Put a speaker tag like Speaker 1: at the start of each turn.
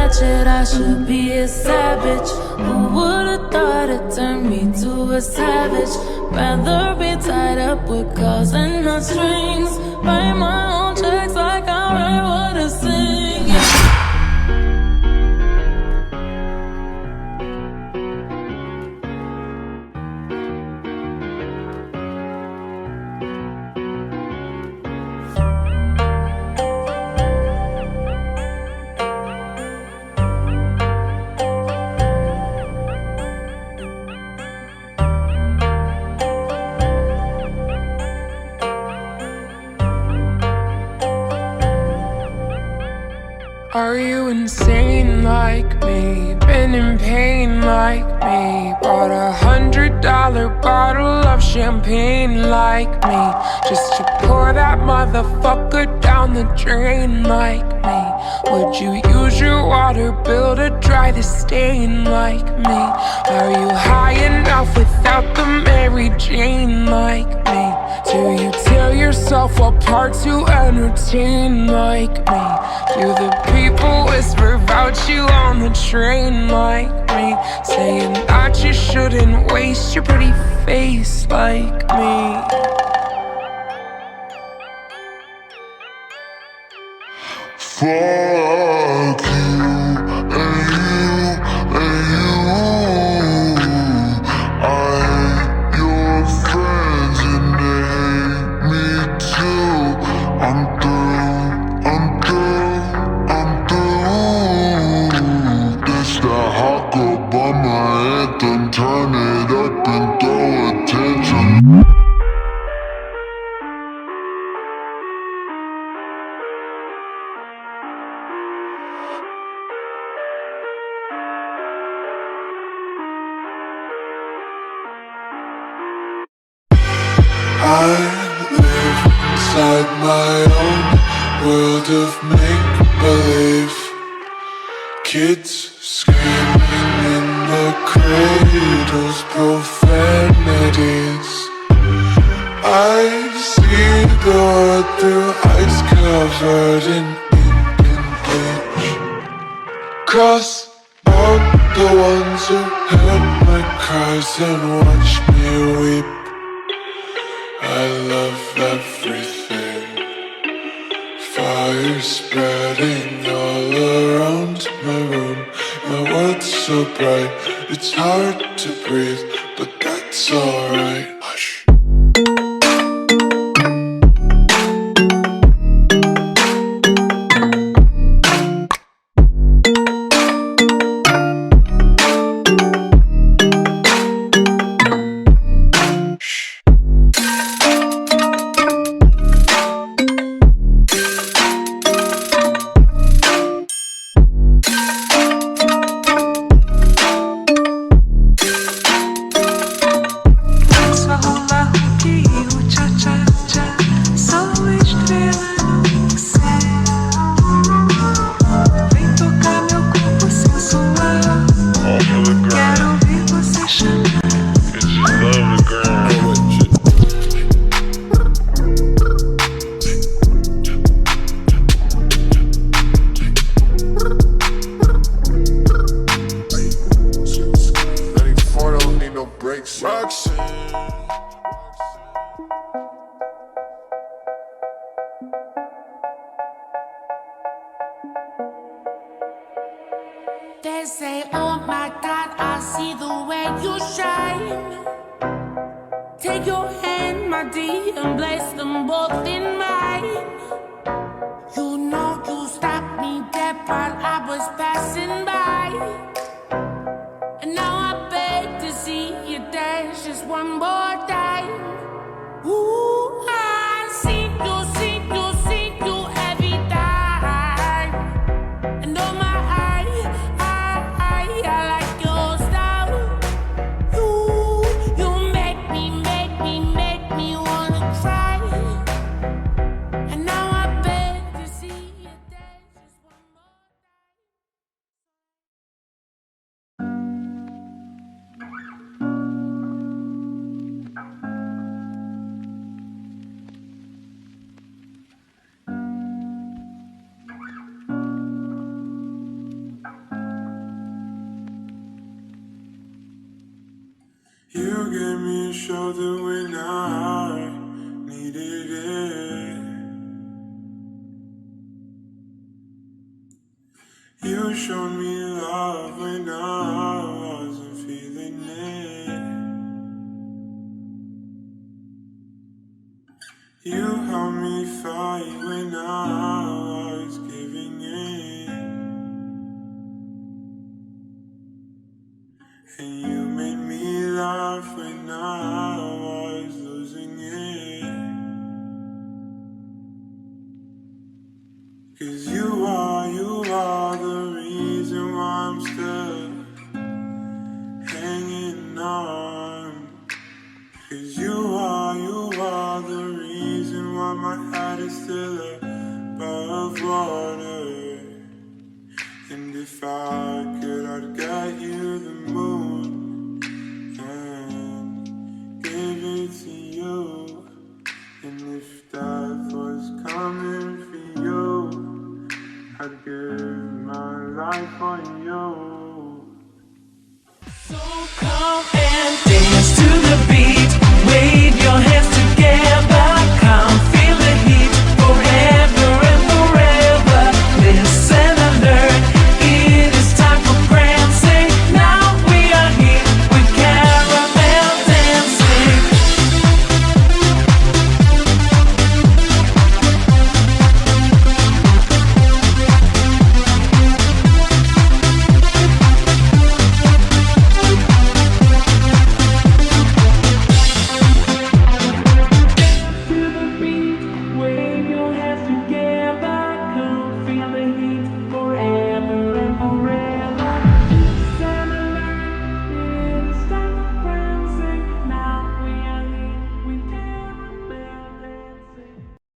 Speaker 1: ratchet, I should be a savage. Who would've thought it turned me to a savage? Rather be tied up with calls and not strings. Write my own checks like I write what I sing, yeah.
Speaker 2: Are you insane like me? Been in pain like me? Bought $100 bottle of champagne like me, just to pour that motherfucker down the drain like me? Would you use your water bill to dry the stain like me? Are you high enough without the Mary Jane like me? Do you tear yourself apart to entertain like me? Do the people whisper about you on the train like me, saying that you shouldn't waste your pretty face like me?
Speaker 3: Fuck you and you and you. I hate your friends and they hate me too. I'm through, I'm through, I'm through. This that hot girl by my anthem. Turn it up and throw attention. I live inside my own world of make-believe. Kids screaming in the cradles, profanities. I see the world through ice covered in ink and bleach. Cross out the ones who heard my cries and watched me weep. I love everything. Fire spreading all around my room. My world's so bright, it's hard to breathe, but that's alright. Hush.
Speaker 1: They say, oh my God, I see the way you shine. Take your hand, my dear, and place them both in mine. You know you stopped me dead while I was passing by. And now I beg to see you dance just one more time. Ooh, I see you every time. And oh my, I like your style. You make me wanna cry. And now I beg to see you dance just one more.
Speaker 3: gave me a shoulder when I needed it. You showed me love when I wasn't feeling it. You helped me fight when I was giving in. And you made me laugh when I was losing it. 'Cause you are the reason why I'm still hanging on. 'Cause you are the reason why my head is still above water. And if I could, I'd get you the moon and give it to you. And if death was coming for you, I'd give my life for you.
Speaker 1: So come and dance.